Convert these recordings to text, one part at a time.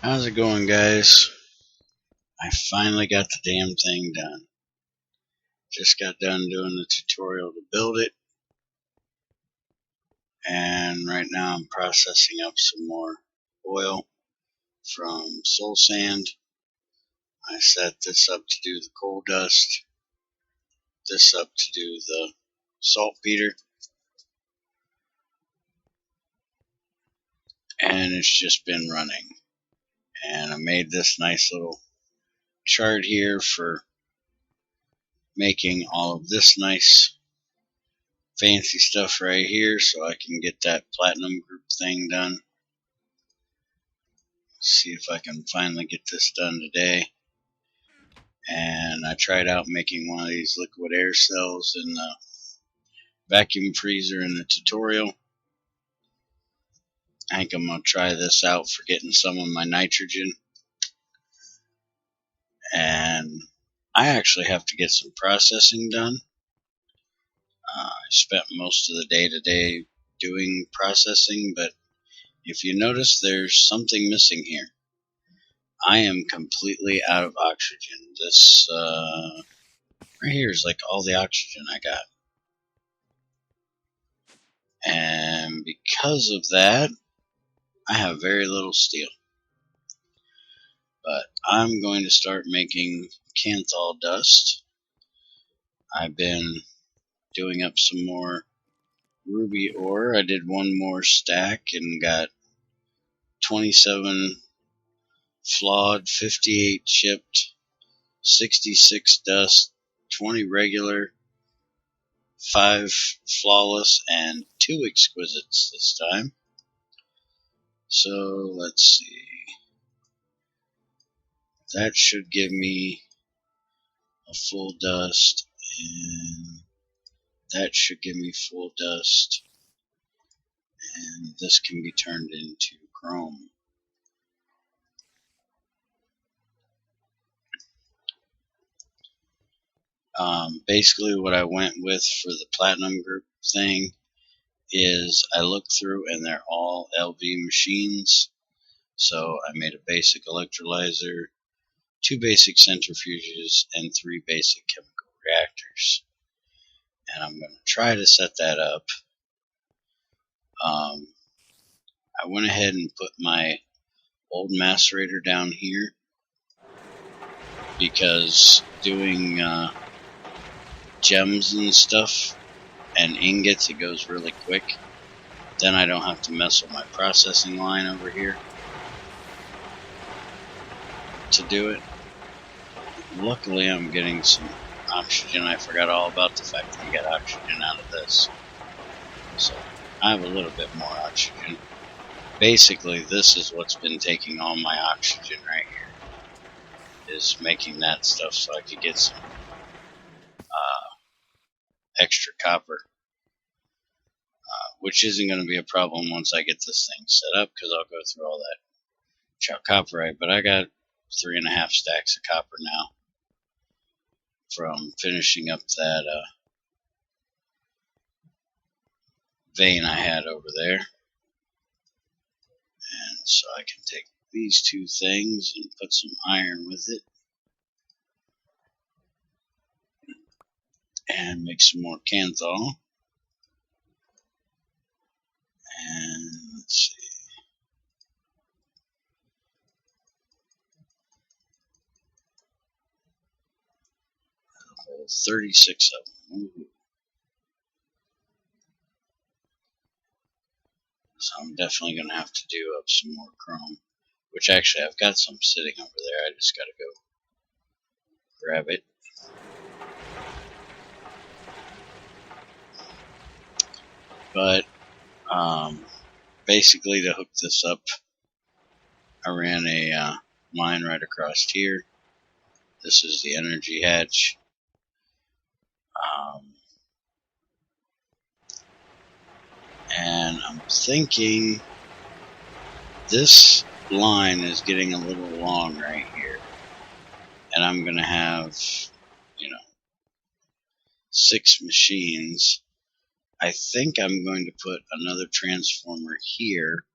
How's it going, guys? I finally got the damn thing done. Just got done doing the tutorial to build it, and right now I'm processing up some more oil from soul sand. I set this up to do the coal dust, this up to do the saltpeter, and it's just been running. And I made this nice little chart here for making all of this nice fancy stuff right here so I can get that platinum group thing done. See if I can finally get this done today. And I tried out making one of these liquid air cells in the vacuum freezer in the tutorial. I think I'm going to try this out for getting some of my nitrogen. And I actually have to get some processing done. I spent most of the day today doing processing, but if you notice, there's something missing here. I am completely out of oxygen. This right here is like all the oxygen I got. And because of that, I have very little steel. But I'm going to start making Canthal dust. I've been doing up some more ruby ore. I did one more stack and got 27 flawed, 58 chipped, 66 dust, 20 regular, 5 flawless, and 2 exquisites this time. So let's see. That should give me a full dust, and that should give me full dust, and this can be turned into chrome. Basically what I went with for the platinum group thing is I looked through and they're all LV machines. So I made a basic electrolyzer, 2 basic centrifuges, and 3 basic chemical reactors. And I'm going to try to set that up. I went ahead and put my old macerator down here because doing gems and stuff and ingots, it goes really quick. Then I don't have to mess with my processing line over here to do it. Luckily I'm getting some oxygen. I forgot all about the fact that you get oxygen out of this. So I have a little bit more oxygen. Basically this is what's been taking all my oxygen right here, is making that stuff so I could get some extra copper. Which isn't going to be a problem once I get this thing set up, because I'll go through all that chalcopyrite. But I got 3.5 stacks of copper now from finishing up that vein I had over there. And so I can take these 2 things and put some iron with it and make some more Canthal. And let's see. 36 of them. Ooh. So I'm definitely going to have to do up some more chrome, which actually I've got some sitting over there. I just got to go grab it. But basically to hook this up, I ran a line right across here. This is the energy hatch. And I'm thinking this line is getting a little long right here. And I'm going to have, 6 machines. I think I'm going to put another transformer here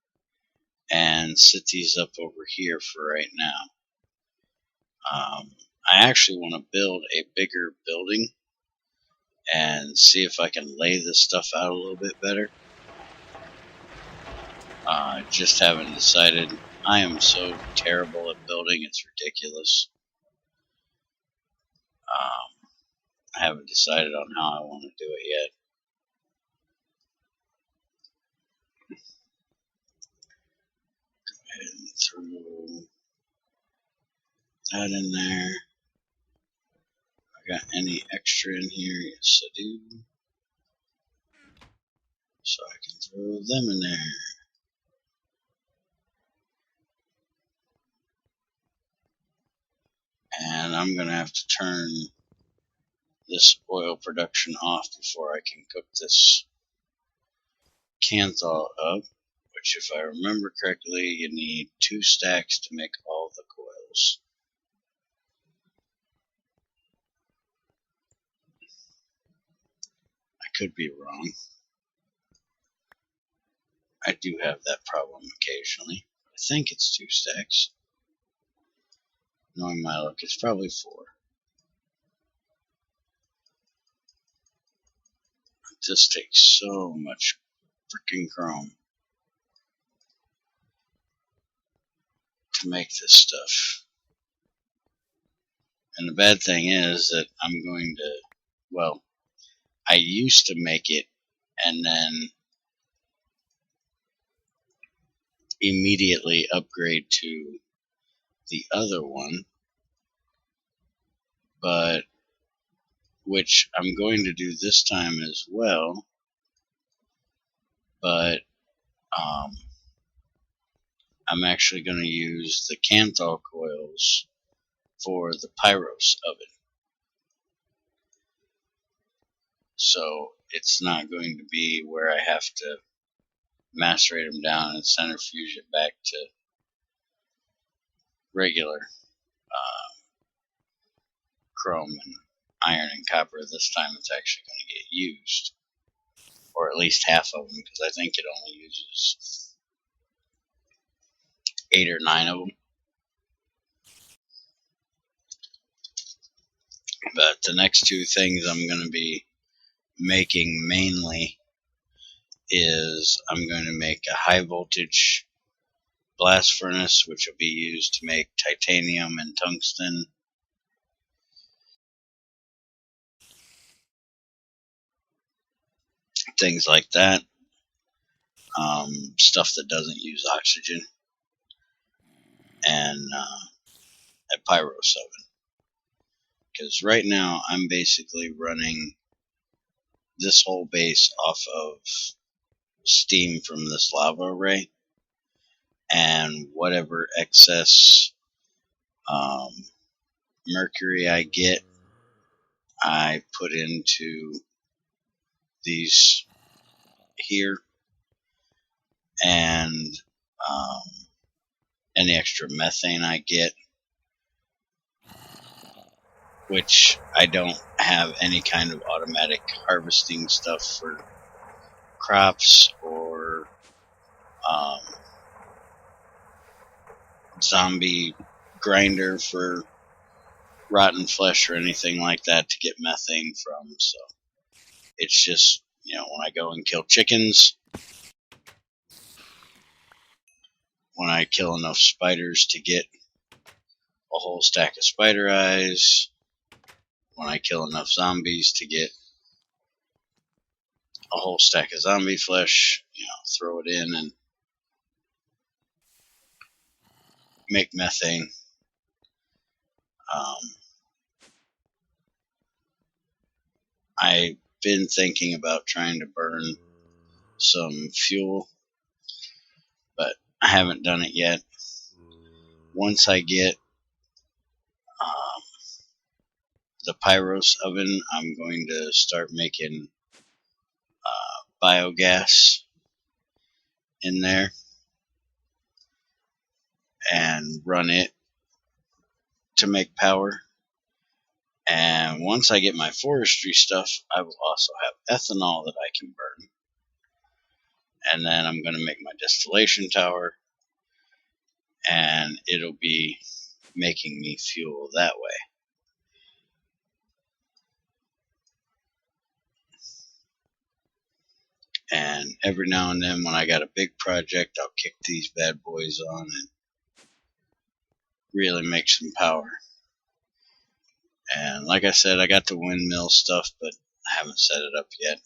and sit these up over here for right now. I actually want to build a bigger building and see if I can lay this stuff out a little bit better. Just haven't decided. I am so terrible at building, it's ridiculous. I haven't decided on how I want to do it yet. Go ahead and throw that in there. I got any extra in here? Yes, I do. So I can throw them in there. And I'm going to have to turn this oil production off before I can cook this Kanthal up, which, if I remember correctly, you need 2 stacks to make all the coils. I could be wrong. I do have that problem occasionally. I think it's 2 stacks. Knowing my luck, it's probably 4. This takes so much freaking chrome to make this stuff. And the bad thing is that I'm going to, well, I used to make it and then immediately upgrade to the other one, but which I'm going to do this time as well, but I'm actually going to use the Kanthal coils for the Pyros oven. So it's not going to be where I have to macerate them down and centrifuge it back to regular chrome and iron and copper. This time it's actually going to get used, or at least half of them, because I think it only uses 8 or 9 of them. But the next 2 things I'm going to be making mainly is I'm going to make a high voltage blast furnace, which will be used to make titanium and tungsten. Things like that. Stuff that doesn't use oxygen. And a Pyros oven. Because right now I'm basically running this whole base off of steam from this lava array, and whatever excess mercury I get, I put into these here, and any extra methane I get, which I don't have any kind of automatic harvesting stuff for crops or zombie grinder for rotten flesh or anything like that to get methane from. So it's just, when I go and kill chickens, when I kill enough spiders to get a whole stack of spider eyes, when I kill enough zombies to get a whole stack of zombie flesh, throw it in and make methane. I've been thinking about trying to burn some fuel, but I haven't done it yet. Once I get the Pyros oven, I'm going to start making biogas in there and run it to make power. And once I get my forestry stuff, I will also have ethanol that I can burn. And then I'm going to make my distillation tower and it'll be making me fuel that way. And every now and then when I got a big project, I'll kick these bad boys on and really make some power. And like I said, I got the windmill stuff, but I haven't set it up yet.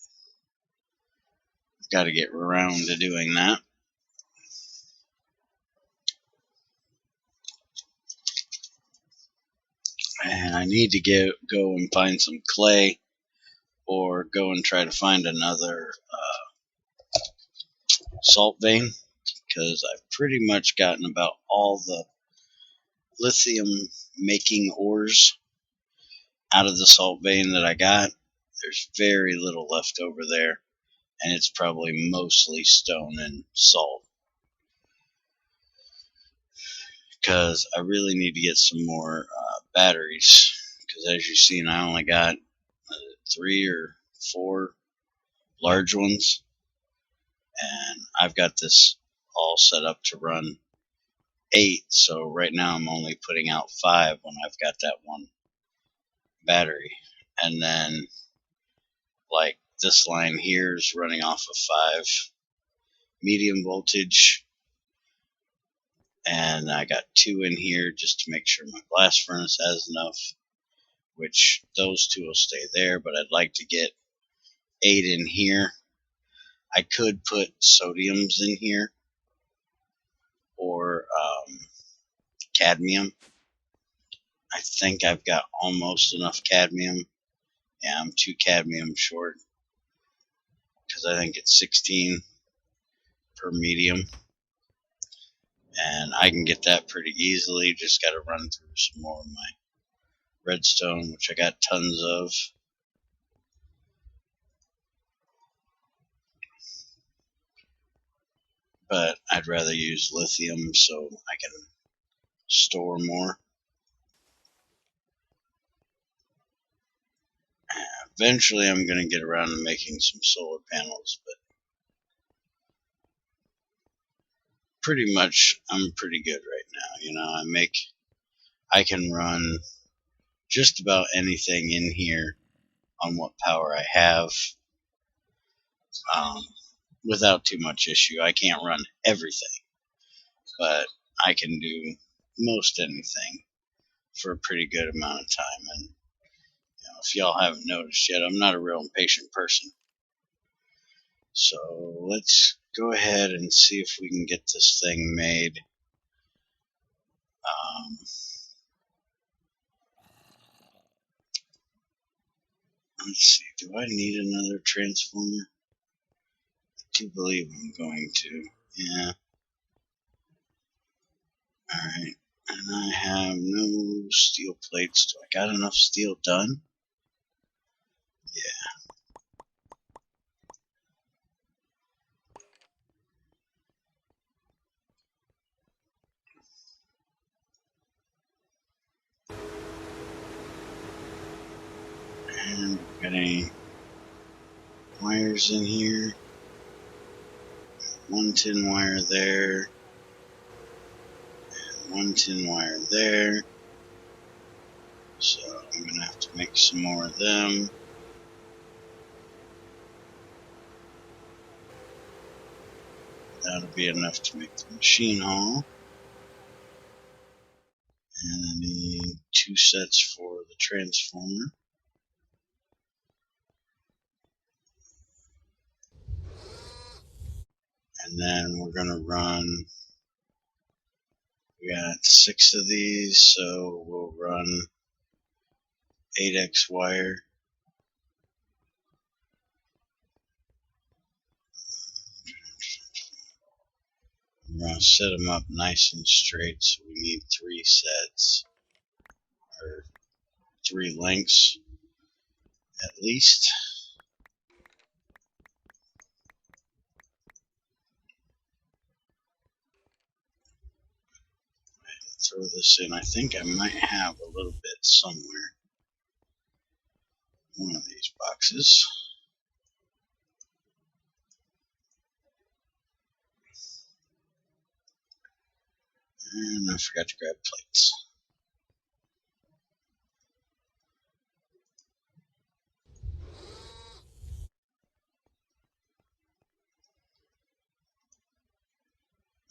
I've got to get around to doing that. And I need to go and find some clay, or go and try to find another salt vein, because I've pretty much gotten about all the lithium making ores out of the salt vein that I got. There's very little left over there, and it's probably mostly stone and salt, because I really need to get some more batteries, because as you've seen, I only got 3 or 4 large ones, and I've got this all set up to run 8, so right now I'm only putting out 5 when I've got that one battery. And then like this line here is running off of 5 medium voltage, and I got 2 in here just to make sure my blast furnace has enough, which those 2 will stay there, but I'd like to get 8 in here. I could put sodiums in here, or cadmium. I think I've got almost enough cadmium. Yeah, I'm 2 cadmium short, because I think it's 16 per medium, and I can get that pretty easily. Just got to run through some more of my redstone, which I got tons of. But I'd rather use lithium so I can store more. Eventually I'm going to get around to making some solar panels, but pretty much I'm pretty good right now. You know, I can run just about anything in here on what power I have, without too much issue. I can't run everything, but I can do most anything for a pretty good amount of time. And if y'all haven't noticed yet, I'm not a real impatient person. So let's go ahead and see if we can get this thing made. Let's see, do I need another transformer? I do believe I'm going to. Yeah. Alright. And I have no steel plates. Do I got enough steel done? Yeah. And we've got any wires in here. 1 tin wire there. And 1 tin wire there. So I'm going to have to make some more of them. That'll be enough to make the machine hall. And I need 2 sets for the transformer. And then we're going to run, we got 6 of these, so we'll run 8x wire. We're going to set them up nice and straight, so we need 3 sets, or 3 lengths at least. Throw this in. I think I might have a little bit somewhere. One of these boxes. And I forgot to grab plates.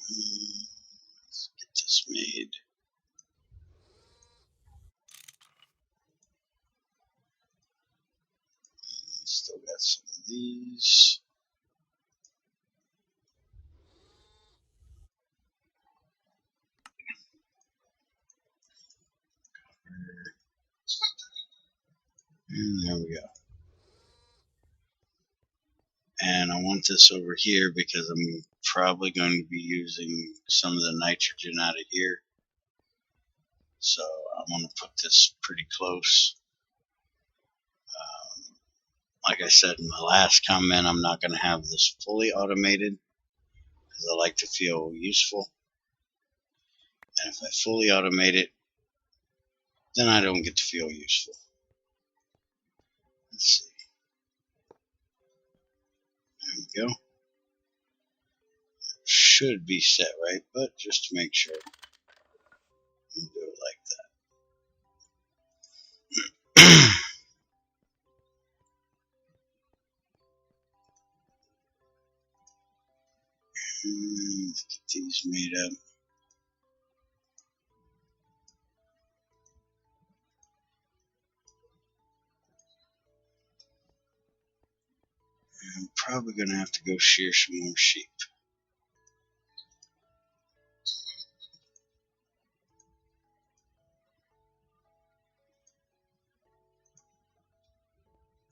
Let's get this made. Still got some of these. And there we go. And I want this over here because I'm probably going to be using some of the nitrogen out of here. So I want to put this pretty close. Like I said in my last comment, I'm not going to have this fully automated because I like to feel useful. And if I fully automate it, then I don't get to feel useful. Let's see. There we go. Should be set right, but just to make sure, we'll do it like that. Let's get these made up. I'm probably going to have to go shear some more sheep.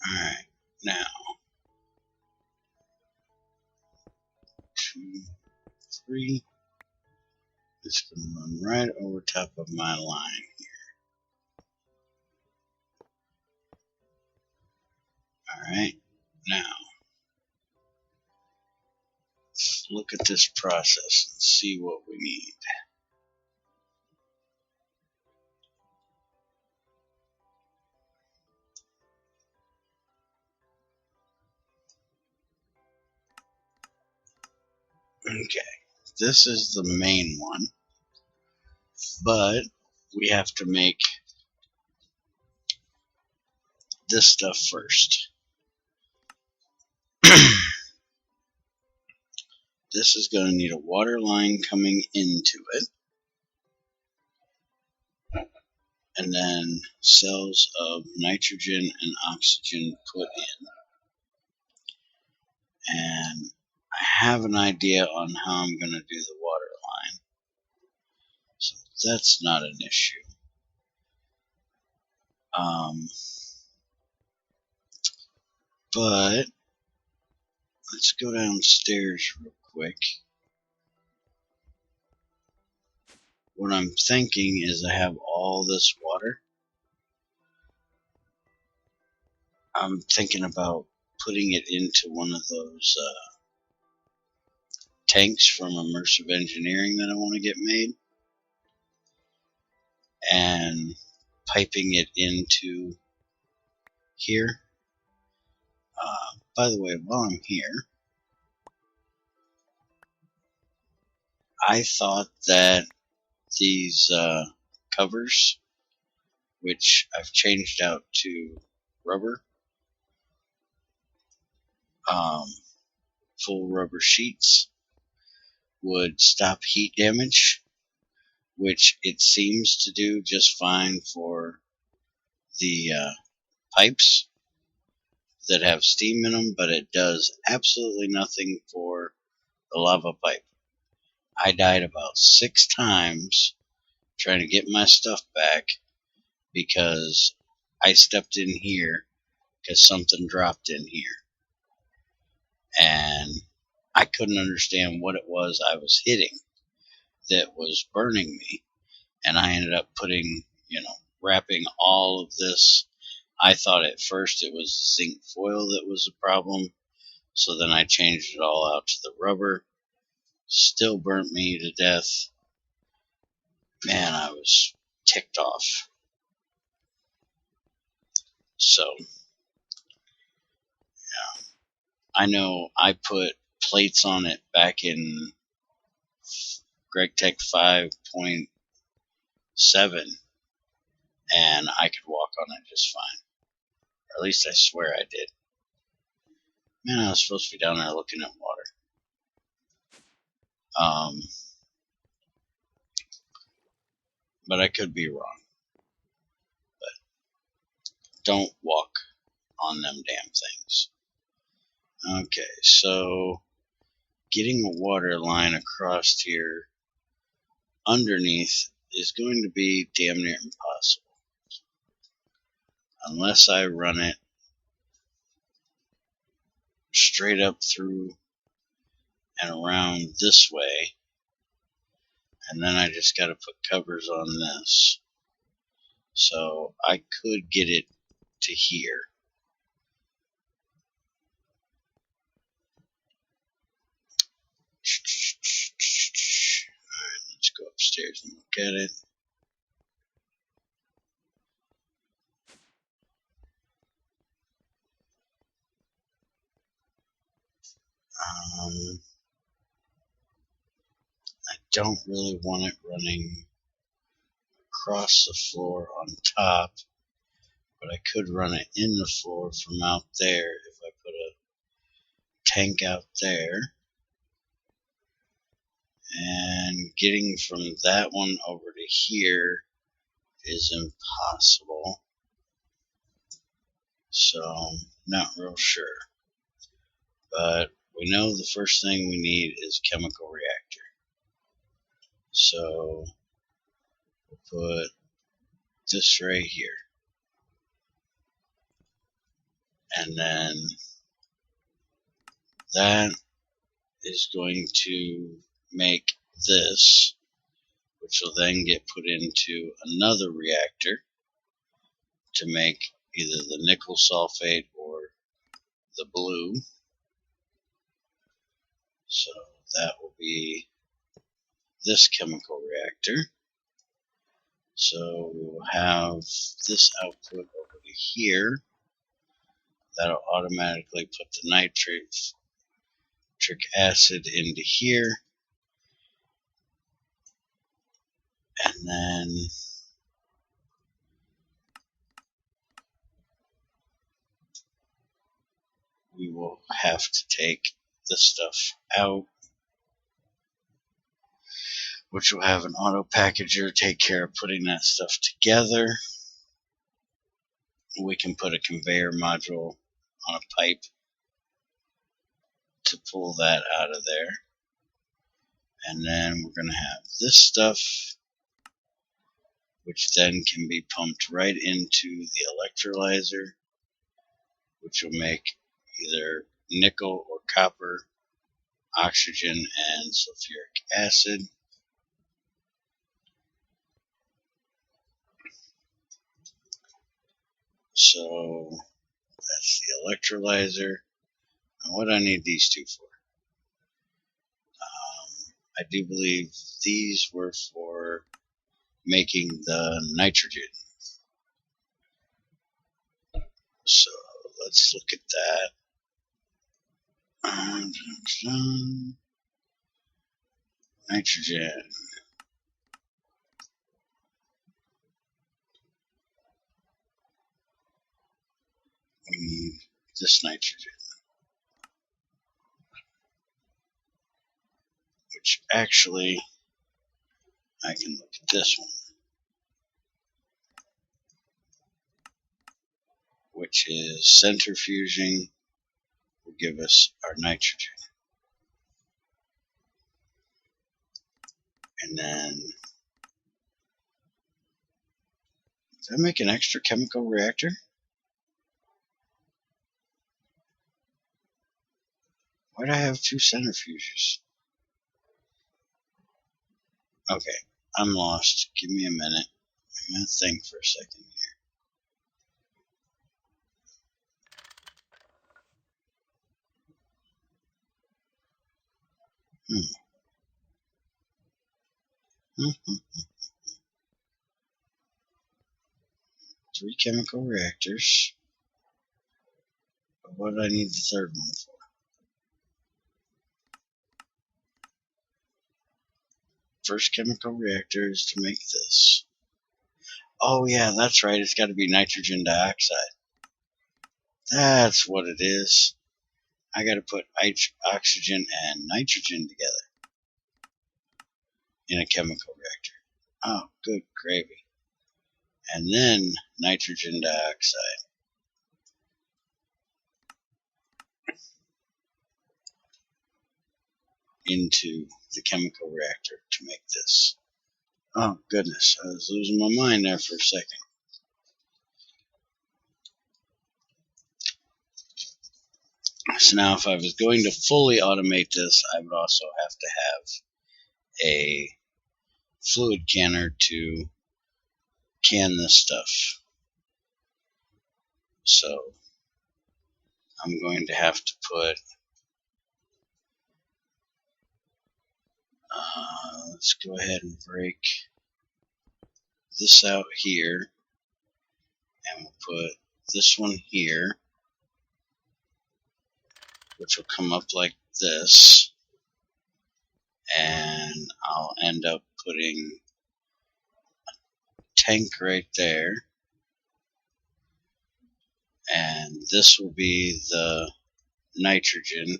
Alright, now 2, 3. It's going to run right over top of my line here. Alright, now let's look at this process and see what we need. Okay, this is the main one, but we have to make this stuff first. This is going to need a water line coming into it, and then cells of nitrogen and oxygen put in. And I have an idea on how I'm going to do the water line, so that's not an issue. But let's go downstairs real quick. What I'm thinking is I have all this water. I'm thinking about putting it into one of those tanks from Immersive Engineering that I want to get made, and piping it into here. By the way, while I'm here, I thought that these covers, which I've changed out to rubber, full rubber sheets, would stop heat damage, which it seems to do just fine for the pipes that have steam in them, but it does absolutely nothing for the lava pipe. I died about 6 times trying to get my stuff back because I stepped in here because something dropped in here, and I couldn't understand what it was I was hitting that was burning me, and I ended up wrapping all of this. I thought at first it was the zinc foil that was the problem, so then I changed it all out to the rubber. Still burnt me to death. Man, I was ticked off. So, yeah, I know I put plates on it back in Gregtech 5.7, and I could walk on it just fine. Or at least I swear I did. Man, I was supposed to be down there looking at water. But I could be wrong. But don't walk on them damn things. Okay, so getting a water line across here underneath is going to be damn near impossible. Unless I run it straight up through and around this way. And then I just got to put covers on this. So I could get it to here. Alright, let's go upstairs and look at it. I don't really want it running across the floor on top, but I could run it in the floor from out there if I put a tank out there. And getting from that one over to here is impossible. So, not real sure. But we know the first thing we need is a chemical reactor. So, we'll put this right here. And then that is going to make this, which will then get put into another reactor to make either the nickel sulfate or the blue. So that will be this chemical reactor. So we will have this output over to here. That'll automatically put the nitric acid into here. And then we will have to take this stuff out, which will have an auto packager take care of putting that stuff together. We can put a conveyor module on a pipe to pull that out of there. And then we're going to have this stuff, which then can be pumped right into the electrolyzer, which will make either nickel or copper, oxygen, and sulfuric acid. So that's the electrolyzer. And what do I need these two for? I do believe these were for making the nitrogen. So let's look at that. Nitrogen. We need this nitrogen, which actually I can look at this one, which is centrifuging will give us our nitrogen. And then did I make an extra chemical reactor? Why do I have two centrifuges? Okay, I'm lost. Give me a minute. I'm going to think for a second here. 3 chemical reactors. But what do I need the third one for? first chemical reactor is to make this. Oh yeah, that's right, it's got to be nitrogen dioxide. That's what it is. I got to put oxygen and nitrogen together in a chemical reactor. Oh, good gravy. And then nitrogen dioxide into the chemical reactor to make this. Oh goodness, I was losing my mind there for a second. So now if I was going to fully automate this, I would also have to have a fluid canner to can this stuff. So I'm going to have to put, let's go ahead and break this out here, and we'll put this one here, which will come up like this, and I'll end up putting a tank right there, and this will be the nitrogen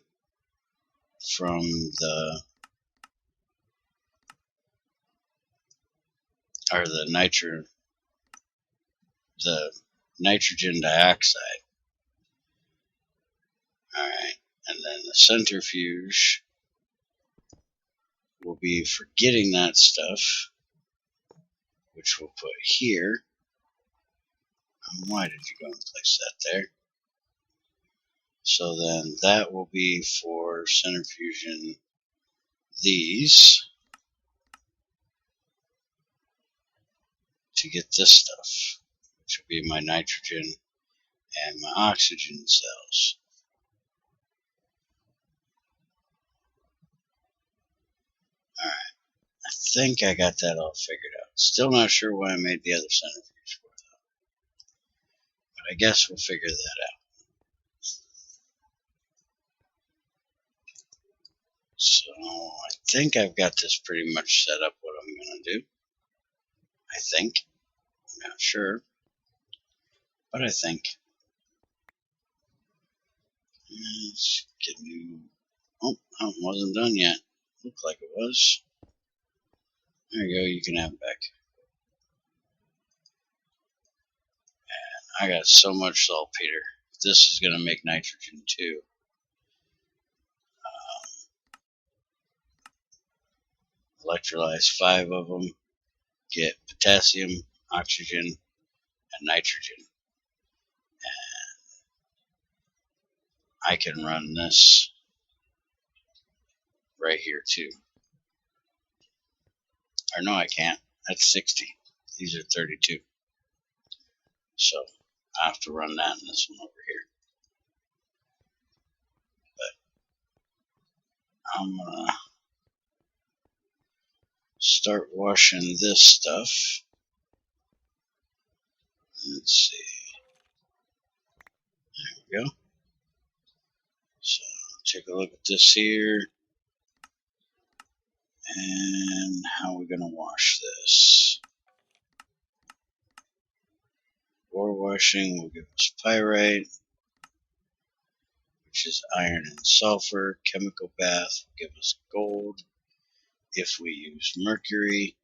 from the nitrogen dioxide. Alright, and then the centrifuge will be for getting that stuff, which we'll put here. Why did you go and place that there? So then that will be for centrifuging these to get this stuff, which will be my nitrogen and my oxygen cells. Alright, I think I got that all figured out. Still not sure why I made the other centrifuge for that, but I guess we'll figure that out. So I think I've got this pretty much set up what I'm going to do. I think. I'm not sure, but I think. Let's get new. Oh, it wasn't done yet. Looked like it was. There you go, you can have it back. And I got so much saltpeter. This is going to make nitrogen too. Electrolyze 5 of them. Get potassium, oxygen, and nitrogen. And I can run this right here too. Or no, I can't. That's 60. These are 32. So I have to run that in this one over here. But I'm going to start washing this stuff. Let's see. There we go. So take a look at this here. And how are we going to wash this? Ore washing will give us pyrite, which is iron and sulfur. Chemical bath will give us gold if we use mercury.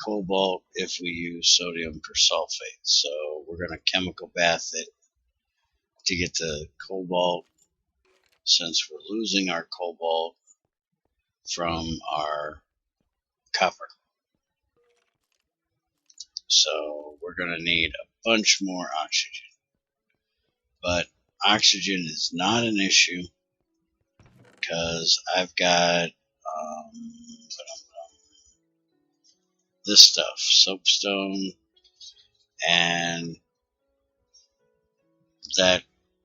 Cobalt if we use sodium persulfate. So we're going to chemical bath it to get the cobalt, since we're losing our cobalt from our copper. So we're going to need a bunch more oxygen. But oxygen is not an issue because I've got this stuff, soapstone, and that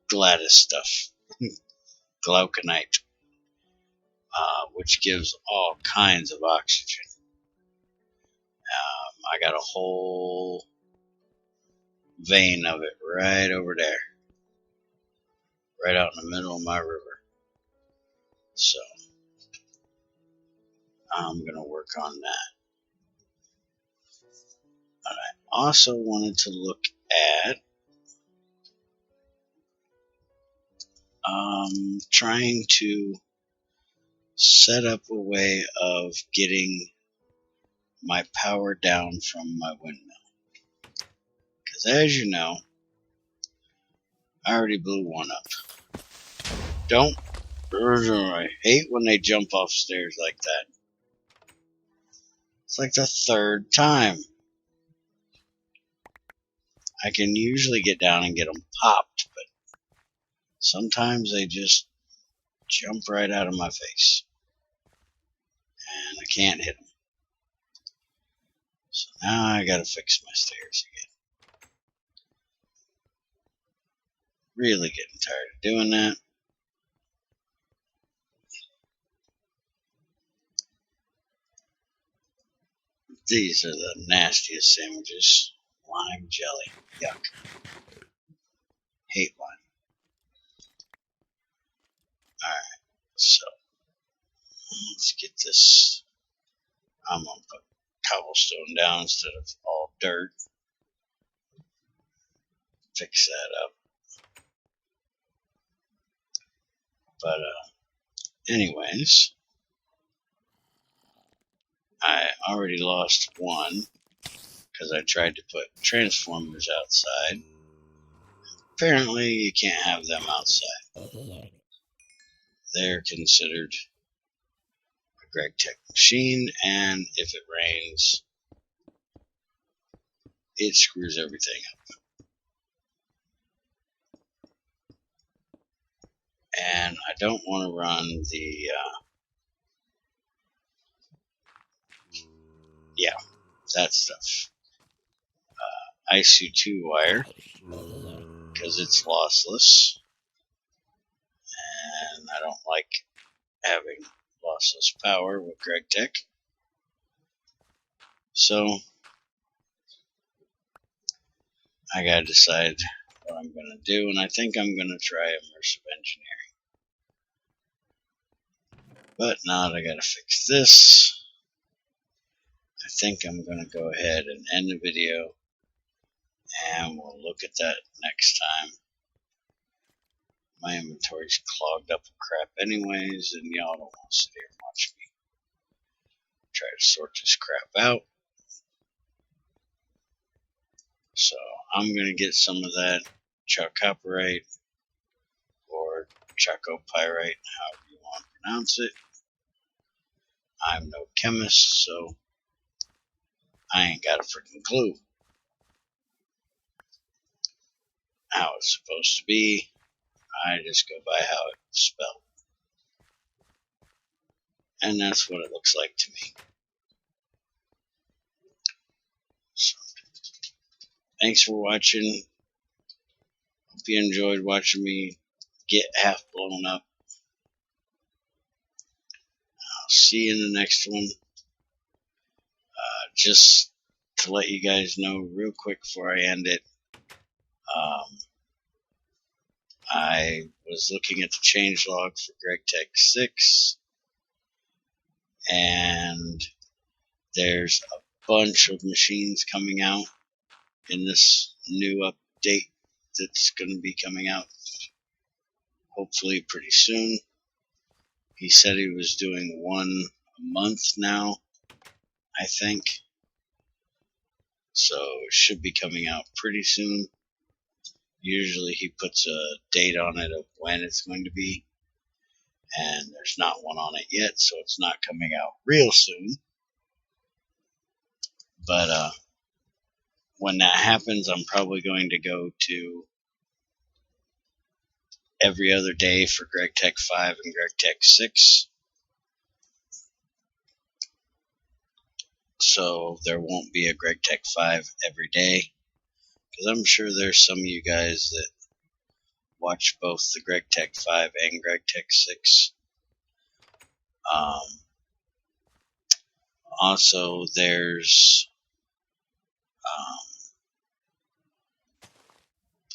Gladys stuff, glauconite, which gives all kinds of oxygen. I got a whole vein of it right over there, right out in the middle of my river. So I'm going to work on that. But I also wanted to look at trying to set up a way of getting my power down from my windmill. Because as you know, I already blew one up. I hate when they jump off stairs like that. It's like the third time. I can usually get down and get them popped, but sometimes they just jump right out of my face. And I can't hit them. So now I gotta fix my stairs again. Really getting tired of doing that. These are the nastiest sandwiches. Lime jelly. Yuck. Hate lime. Alright, so let's get this. I'm gonna put cobblestone down instead of all dirt. Fix that up. But anyways, I already lost one because I tried to put transformers outside. Apparently you can't have them outside. They're considered a Gregtech machine, and if it rains, it screws everything up. And I don't want to run the that stuff. IC2 wire, because it's lossless, and I don't like having lossless power with Gregtech. So I gotta decide what I'm gonna do, and I think I'm gonna try immersive engineering. But now that I gotta fix this, I think I'm gonna go ahead and end the video, and we'll look at that next time. My inventory's clogged up with crap anyways, and y'all don't want to sit here and watch me try to sort this crap out. So I'm going to get some of that chalcopyrite or chalcopyrite, however you want to pronounce it. I'm no chemist, so I ain't got a freaking clue how it's supposed to be. I just go by how it's spelled. And that's what it looks like to me. So, thanks for watching. Hope you enjoyed watching me get half blown up. I'll see you in the next one. Just to let you guys know real quick before I end it, I was looking at the changelog for Gregtech 6, and there's a bunch of machines coming out in this new update that's going to be coming out hopefully pretty soon. He said he was doing one a month now, I think. So it should be coming out pretty soon. Usually he puts a date on it of when it's going to be, and there's not one on it yet, so it's not coming out real soon. But when that happens, I'm probably going to go to every other day for Gregtech 5 and Gregtech 6. So there won't be a Gregtech 5 every day, because I'm sure there's some of you guys that watch both the Gregtech 5 and Gregtech 6. Also, there's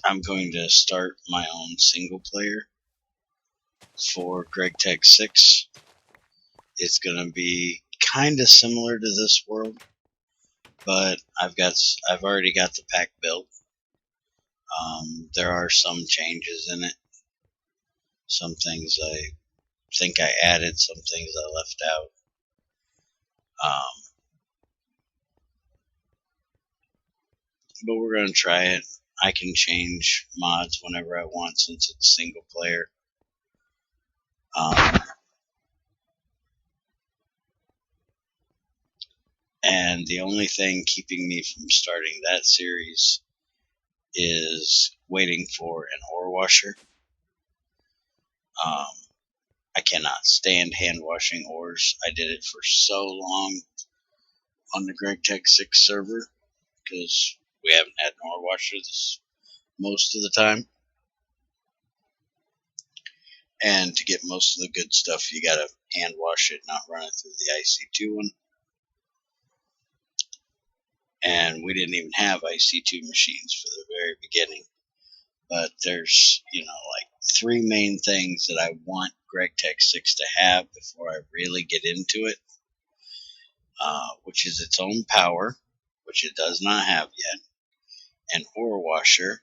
I'm going to start my own single player for Gregtech 6. It's going to be kind of similar to this world, but I've already got the pack built. There are some changes in it. Some things I think I added, some things I left out. But we're going to try it. I can change mods whenever I want since it's single player. And the only thing keeping me from starting that series is waiting for an ore washer. I cannot stand hand washing ores. I did it for so long on the Gregtech 6 server because we haven't had an ore washer most of the time. And to get most of the good stuff, you gotta hand wash it, not run it through the IC2 one. And we didn't even have IC2 machines for the very beginning. But there's, like 3 main things that I want Gregtech 6 to have before I really get into it, which is its own power, which it does not have yet, an ore washer,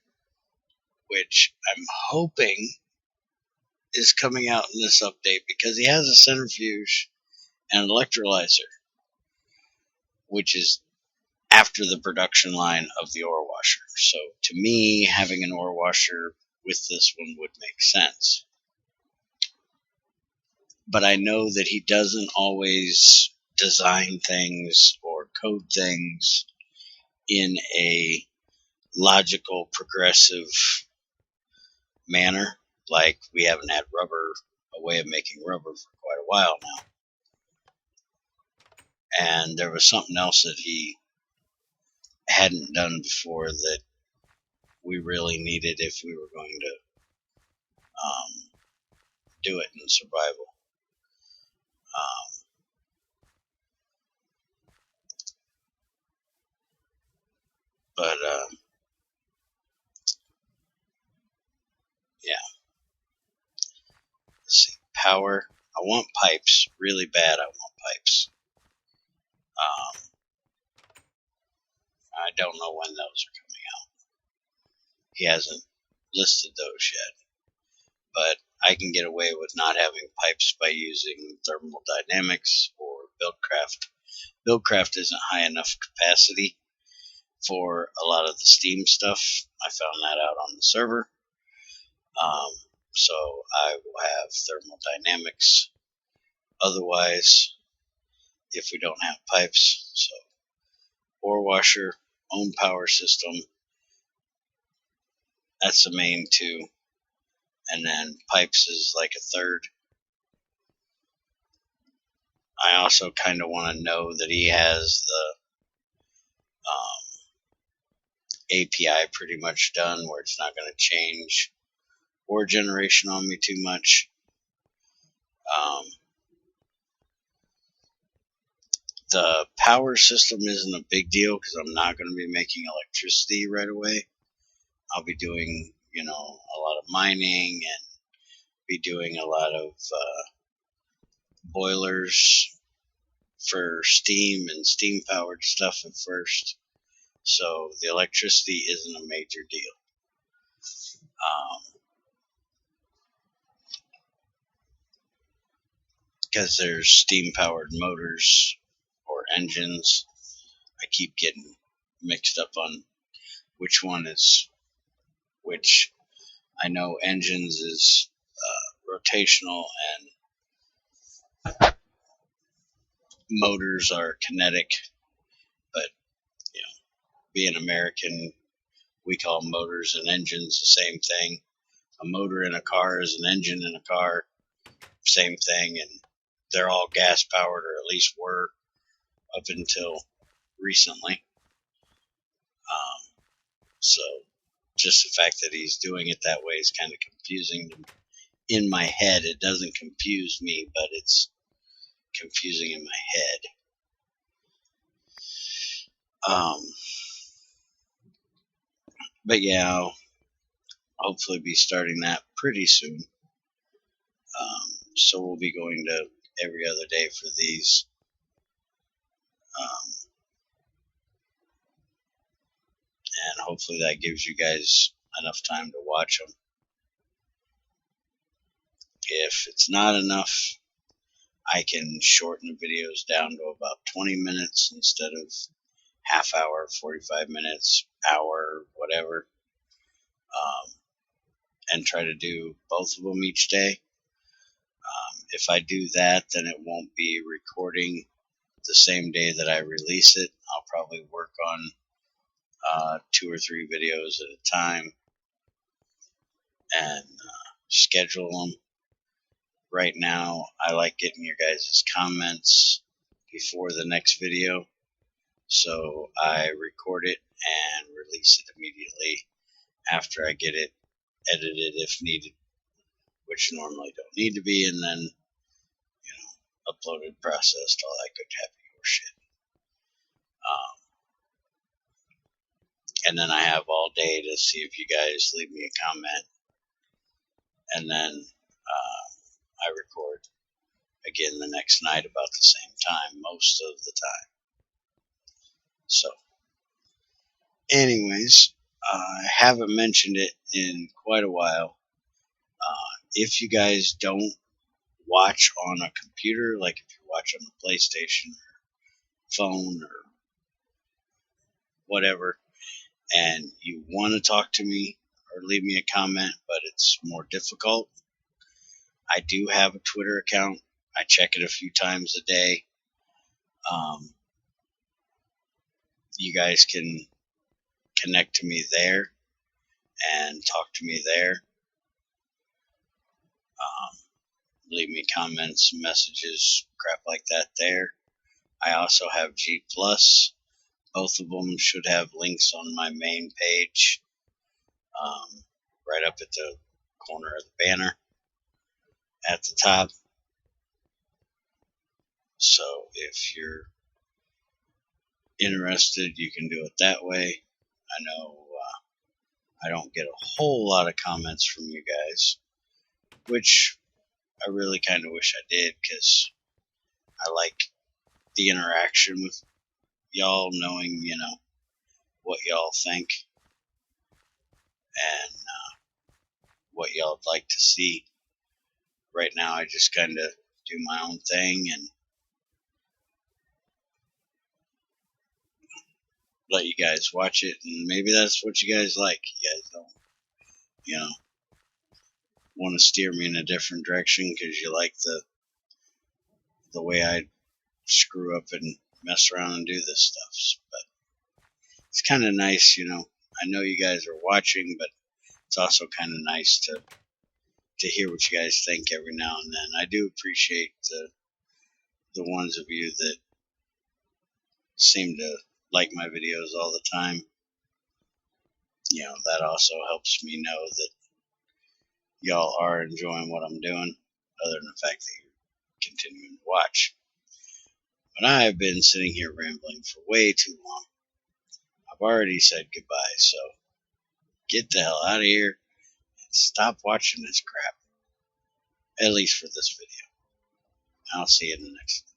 which I'm hoping is coming out in this update because he has a centrifuge and an electrolyzer, which is after the production line of the ore washer. So to me, having an ore washer with this one would make sense. But I know that he doesn't always design things or code things in a logical, progressive manner. Like we haven't had a way of making rubber for quite a while now. And there was something else that he hadn't done before that we really needed if we were going to do it in survival. But yeah. Let's see. Power. I want pipes really bad. I want pipes. I don't know when those are coming out. He hasn't listed those yet. But I can get away with not having pipes by using thermodynamics or Buildcraft. Buildcraft isn't high enough capacity for a lot of the steam stuff. I found that out on the server. So I will have thermodynamics otherwise if we don't have pipes. So ore washer, own power system, that's the main 2. And then pipes is like a third. I also kind of want to know that he has the API pretty much done where it's not going to change ore generation on me too much. The power system isn't a big deal because I'm not going to be making electricity right away. I'll be doing, a lot of mining and be doing a lot of boilers for steam and steam powered stuff at first. So the electricity isn't a major deal. Because there's steam powered motors or engines. I keep getting mixed up on which one is which. I know engines is rotational and motors are kinetic, but being American, we call motors and engines the same thing. A motor in a car is an engine in a car, same thing, and they're all gas powered, or at least were up until recently. So just the fact that he's doing it that way is kind of confusing in my head. It doesn't confuse me, but it's confusing in my head. But yeah, I'll hopefully be starting that pretty soon. So we'll be going to every other day for these. And hopefully that gives you guys enough time to watch them. If it's not enough, I can shorten the videos down to about 20 minutes instead of half hour, 45 minutes, hour, whatever, and try to do both of them each day. If I do that, then it won't be recording the same day that I release it. I'll probably work on 2 or 3 videos at a time and schedule them. Right now, I like getting your guys' comments before the next video, so I record it and release it immediately after I get it edited if needed, which normally don't need to be, and then uploaded, processed, all that good happy horse shit. And then I have all day to see if you guys leave me a comment, and then I record again the next night about the same time, most of the time. So, anyways, I haven't mentioned it in quite a while. If you guys don't watch on a computer, like if you watch on a PlayStation or phone or whatever, and you want to talk to me or leave me a comment, but it's more difficult, I do have a Twitter account. I check it a few times a day. You guys can connect to me there and talk to me there. Leave me comments, messages, crap like that there. I also have G+. Both of them should have links on my main page, right up at the corner of the banner at the top. So if you're interested, you can do it that way. I know I don't get a whole lot of comments from you guys, which I really kind of wish I did, because I like the interaction with y'all, knowing, what y'all think and what y'all would like to see. Right now, I just kind of do my own thing and let you guys watch it, and maybe that's what you guys like. You guys don't, want to steer me in a different direction because you like the way I screw up and mess around and do this stuff. But it's kind of nice, I know you guys are watching, but it's also kind of nice to hear what you guys think every now and then. I do appreciate the ones of you that seem to like my videos all the time. That also helps me know that y'all are enjoying what I'm doing, other than the fact that you're continuing to watch. But I have been sitting here rambling for way too long. I've already said goodbye, so get the hell out of here and stop watching this crap. At least for this video. I'll see you in the next one.